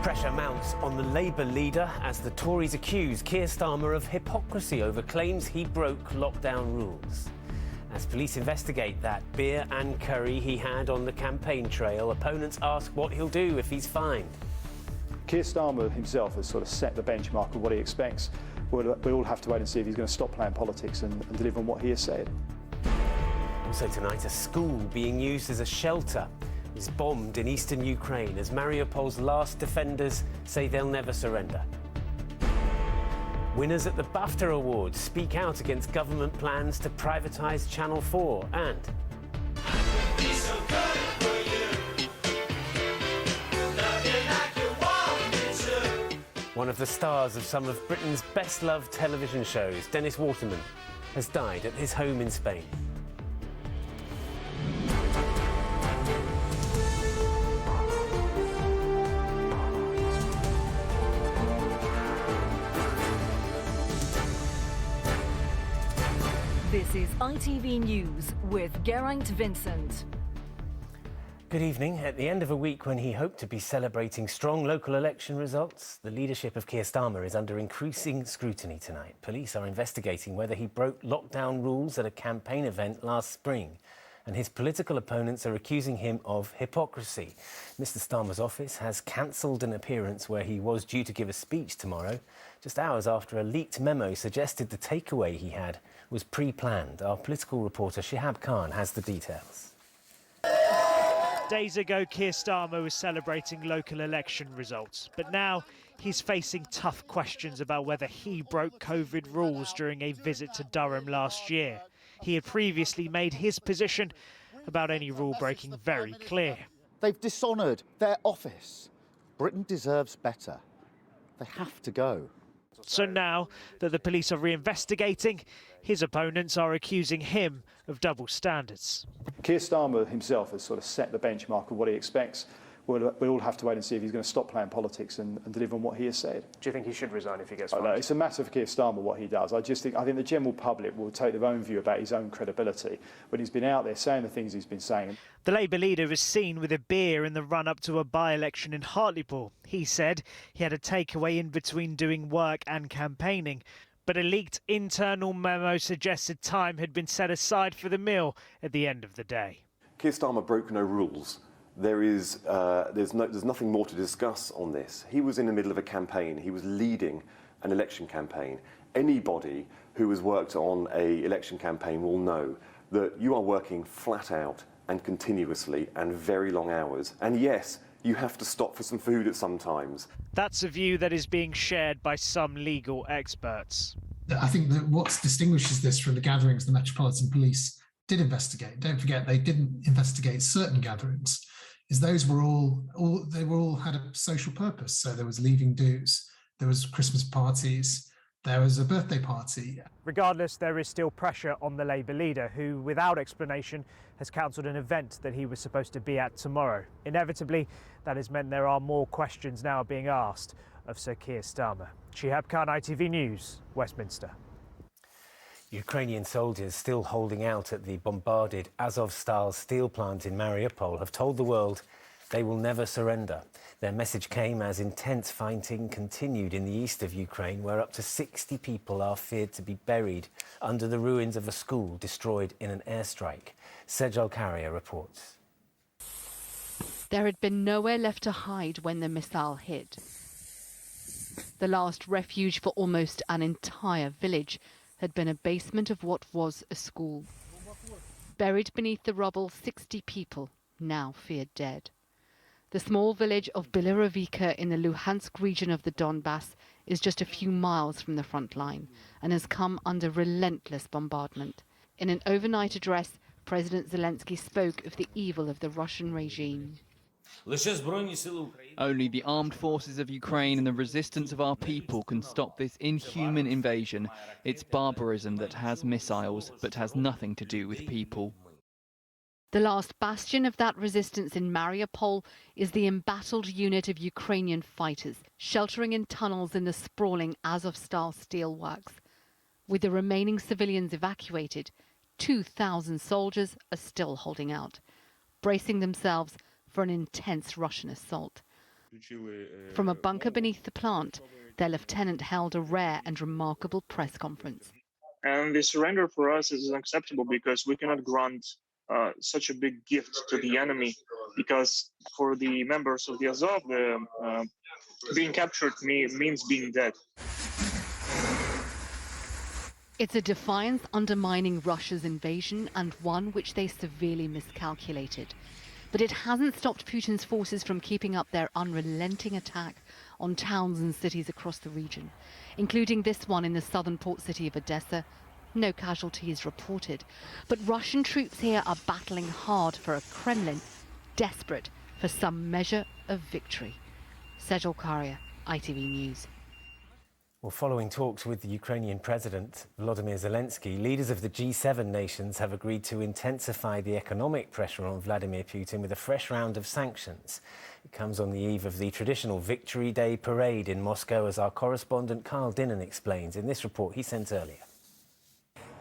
Pressure mounts on the Labour leader as the Tories accuse Keir Starmer of hypocrisy over claims he broke lockdown rules. As police investigate that beer and curry he had on the campaign trail, opponents ask what he'll do if he's fined. Keir Starmer himself has sort of set the benchmark of what he expects. We'll all have to wait and see if he's going to stop playing politics and deliver on what he has said. Also tonight, a school being used as a shelter is bombed in eastern Ukraine as Mariupol's last defenders say they'll never surrender. Winners at the BAFTA Awards speak out against government plans to privatise Channel 4 and... One of the stars of some of Britain's best-loved television shows, Dennis Waterman, has died at his home in Spain. This is ITV News with Geraint Vincent. Good evening. At the end of a week when he hoped to be celebrating strong local election results, the leadership of Keir Starmer is under increasing scrutiny tonight. Police are investigating whether he broke lockdown rules at a campaign event last spring, and his political opponents are accusing him of hypocrisy. Mr. Starmer's office has cancelled an appearance where he was due to give a speech tomorrow, just hours after a leaked memo suggested the takeaway he had was pre-planned. Our political reporter Shihab Khan has the details. Days ago, Keir Starmer was celebrating local election results, but now he's facing tough questions about whether he broke COVID rules during a visit to Durham last year. He had previously made his position about any rule breaking very clear. They've dishonoured their office. Britain deserves better. They have to go. So now that the police are reinvestigating, his opponents are accusing him of double standards. Keir Starmer himself has sort of set the benchmark of what he expects. We'll all have to wait and see if he's going to stop playing politics and deliver on what he has said. Do you think he should resign if he gets fined? fined? It's a matter for Keir Starmer what he does. I think the general public will take their own view about his own credibility when he's been out there saying the things he's been saying. The Labour leader was seen with a beer in the run-up to a by-election in Hartlepool. He said he had a takeaway in between doing work and campaigning, but a leaked internal memo suggested time had been set aside for the meal at the end of the day. Keir Starmer broke no rules. There's nothing more to discuss on this. He was in the middle of a campaign. He was leading an election campaign. Anybody who has worked on an election campaign will know that you are working flat out and continuously and very long hours. And yes, you have to stop for some food at some times. That's a view that is being shared by some legal experts. I think that what distinguishes this from the gatherings the Metropolitan Police did investigate, don't forget they didn't investigate certain gatherings, is those were all had a social purpose. So there was leaving dues, there was Christmas parties, there was a birthday party. Regardless, there is still pressure on the Labour leader, who, without explanation, has cancelled an event that he was supposed to be at tomorrow. Inevitably, that has meant there are more questions now being asked of Sir Keir Starmer. Shihab Khan, ITV News, Westminster. Ukrainian soldiers still holding out at the bombarded Azovstal steel plant in Mariupol have told the world they will never surrender. Their message came as intense fighting continued in the east of Ukraine, where up to 60 people are feared to be buried under the ruins of a school destroyed in an airstrike. Sejal Carrier reports. There had been nowhere left to hide when the missile hit. The last refuge for almost an entire village had been a basement of what was a school. Buried beneath the rubble, 60 people, now feared dead. The small village of Bilarovika in the Luhansk region of the Donbass is just a few miles from the front line and has come under relentless bombardment. In an overnight address, President Zelensky spoke of the evil of the Russian regime. Only the armed forces of Ukraine and the resistance of our people can stop this inhuman invasion. It's barbarism that has missiles, but has nothing to do with people. The last bastion of that resistance in Mariupol is the embattled unit of Ukrainian fighters, sheltering in tunnels in the sprawling Azovstal steelworks. With the remaining civilians evacuated, 2,000 soldiers are still holding out, bracing themselves for an intense Russian assault. From a bunker beneath the plant, their lieutenant held a rare and remarkable press conference. And the surrender for us is unacceptable because we cannot grant such a big gift to the enemy, because for the members of the Azov, being captured means being dead. It's a defiance undermining Russia's invasion and one which they severely miscalculated. But it hasn't stopped Putin's forces from keeping up their unrelenting attack on towns and cities across the region, including this one in the southern port city of Odessa. No casualties reported, but Russian troops here are battling hard for a Kremlin desperate for some measure of victory. Sejal Karia, ITV News. Well, following talks with the Ukrainian President Volodymyr Zelensky, leaders of the G7 nations have agreed to intensify the economic pressure on Vladimir Putin with a fresh round of sanctions. It comes on the eve of the traditional Victory Day parade in Moscow, as our correspondent Carl Dinnan explains in this report he sent earlier.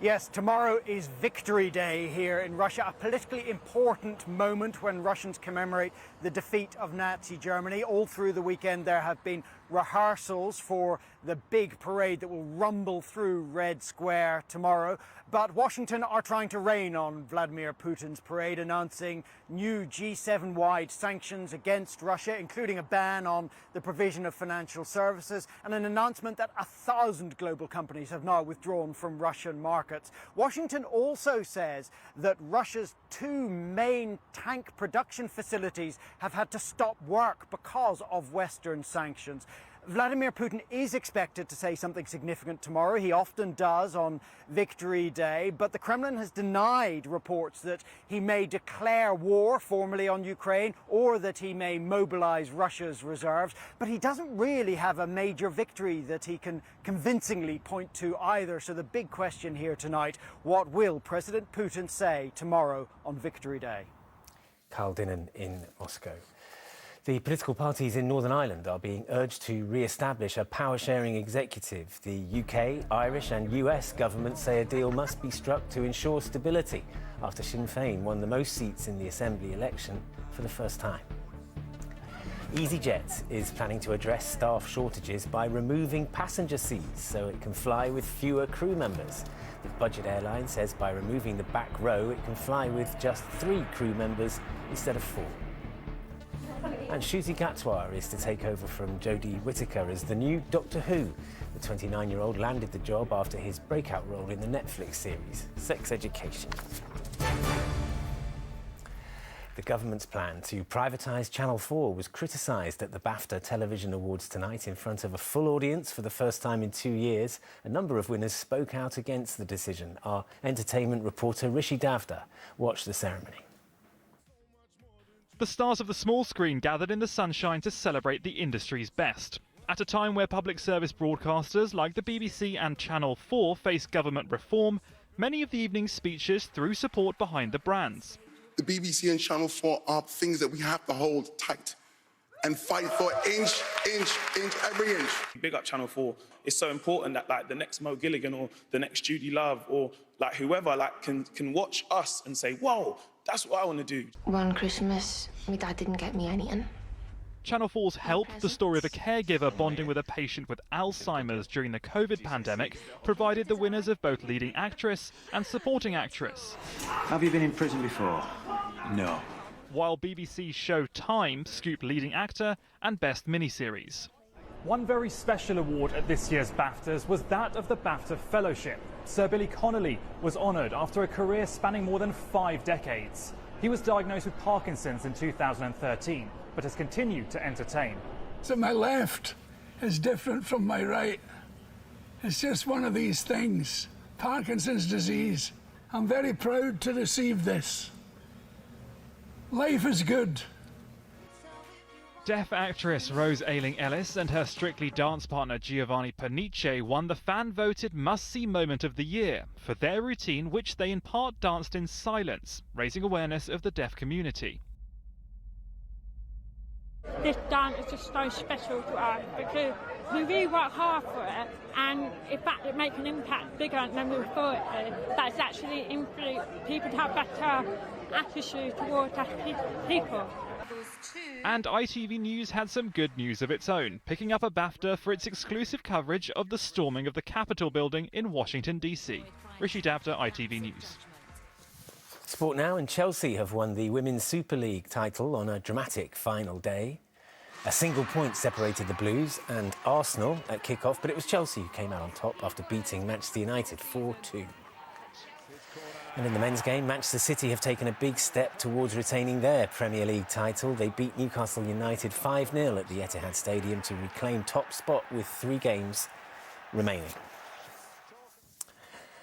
Yes, tomorrow is Victory Day here in Russia, a politically important moment when Russians commemorate the defeat of Nazi Germany. All through the weekend there have been rehearsals for the big parade that will rumble through Red Square tomorrow. But Washington are trying to rain on Vladimir Putin's parade, announcing new G7-wide sanctions against Russia, including a ban on the provision of financial services and an announcement that 1,000 global companies have now withdrawn from Russian markets. Washington also says that Russia's two main tank production facilities have had to stop work because of Western sanctions. Vladimir Putin is expected to say something significant tomorrow. He often does on Victory Day, but the Kremlin has denied reports that he may declare war formally on Ukraine or that he may mobilize Russia's reserves. But he doesn't really have a major victory that he can convincingly point to either. So the big question here tonight, what will President Putin say tomorrow on Victory Day? Carl Dinnan in Moscow. The political parties in Northern Ireland are being urged to re-establish a power-sharing executive. The UK, Irish and US governments say a deal must be struck to ensure stability after Sinn Féin won the most seats in the Assembly election for the first time. EasyJet is planning to address staff shortages by removing passenger seats so it can fly with fewer crew members. The budget airline says by removing the back row, it can fly with just 3 crew members instead of 4. And Ncuti Gatwa is to take over from Jodie Whittaker as the new Doctor Who. The 29-year-old landed the job after his breakout role in the Netflix series Sex Education. The government's plan to privatise Channel 4 was criticised at the BAFTA Television Awards tonight in front of a full audience for the first time in 2 years. A number of winners spoke out against the decision. Our entertainment reporter Rishi Davda watched the ceremony. The stars of the small screen gathered in the sunshine to celebrate the industry's best. At a time where public service broadcasters like the BBC and Channel 4 face government reform, many of the evening's speeches threw support behind the brands. The BBC and Channel 4 are things that we have to hold tight and fight for inch, every inch. Big up Channel 4. It's so important that the next Mo Gilligan or the next Judy Love or whoever can watch us and say, whoa, that's what I want to do. One Christmas, my dad didn't get me anything. Channel 4's Help, the story of a caregiver bonding with a patient with Alzheimer's during the COVID pandemic, provided the winners of both leading actress and supporting actress. Have you been in prison before? No. While BBC's show Time scooped leading actor and best miniseries. One very special award at this year's BAFTAs was that of the BAFTA Fellowship. Sir Billy Connolly was honoured after a career spanning more than 5 decades. He was diagnosed with Parkinson's in 2013, but has continued to entertain. So my left is different from my right. It's just one of these things. Parkinson's disease. I'm very proud to receive this. Life is good. Deaf actress Rose Ayling-Ellis and her Strictly Dance partner Giovanni Pernice won the fan-voted must-see moment of the year for their routine, which they in part danced in silence, raising awareness of the deaf community. This dance is just so special to us because we really work hard for it, and in fact it makes an impact bigger than we thought it did. That's actually influenced people to have better attitude towards us people. Those two And ITV News had some good news of its own, picking up a BAFTA for its exclusive coverage of the storming of the Capitol building in Washington, D.C. Rishi Davda, ITV News. Sport now, and Chelsea have won the Women's Super League title on a dramatic final day. A single point separated the Blues and Arsenal at kick-off, but it was Chelsea who came out on top after beating Manchester United 4-2. And in the men's game, Manchester City have taken a big step towards retaining their Premier League title. They beat Newcastle United 5-0 at the Etihad Stadium to reclaim top spot with 3 games remaining.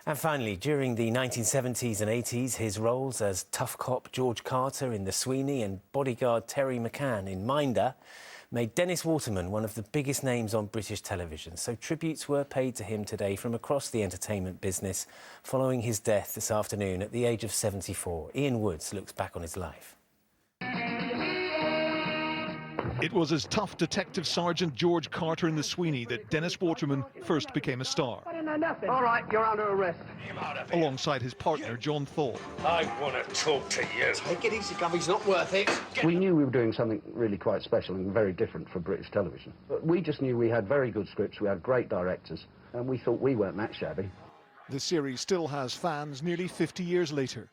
And finally, during the 1970s and 80s, his roles as tough cop George Carter in The Sweeney and bodyguard Terry McCann in Minder made Dennis Waterman one of the biggest names on British television. So tributes were paid to him today from across the entertainment business following his death this afternoon at the age of 74. Ian Woods looks back on his life. It was as tough Detective Sergeant George Carter in The Sweeney that Dennis Waterman first became a star. All right, you're under arrest. Alongside his partner, John Thaw. I want to talk to you. Take it easy, Gummy, it's not worth it. We knew we were doing something really quite special and very different for British television. But we just knew we had very good scripts, we had great directors, and we thought we weren't that shabby. The series still has fans nearly 50 years later.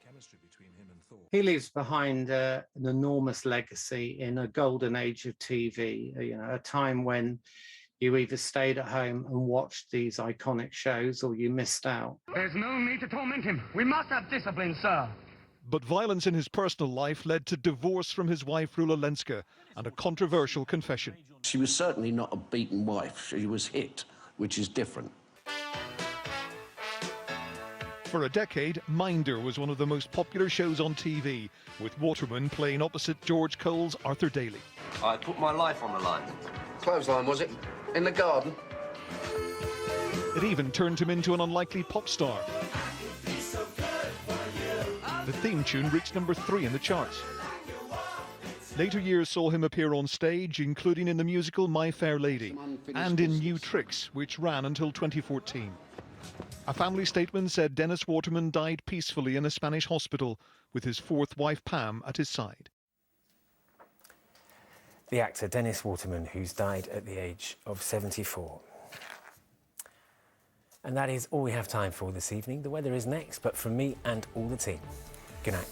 He leaves behind an enormous legacy in a golden age of TV, a time when you either stayed at home and watched these iconic shows or you missed out. There's no need to torment him. We must have discipline, sir. But violence in his personal life led to divorce from his wife, Rula Lenska, and a controversial confession. She was certainly not a beaten wife. She was hit, which is different. For a decade, Minder was one of the most popular shows on TV, with Waterman playing opposite George Cole's Arthur Daly. I put my life on the line. Clothesline, was it? In the garden? It even turned him into an unlikely pop star. The theme tune reached number 3 in the charts. Later years saw him appear on stage, including in the musical My Fair Lady, and in New Tricks, which ran until 2014. A family statement said Dennis Waterman died peacefully in a Spanish hospital with his 4th wife Pam at his side. The actor Dennis Waterman, who's died at the age of 74. And that is all we have time for this evening. The weather is next, but from me and all the team, good night.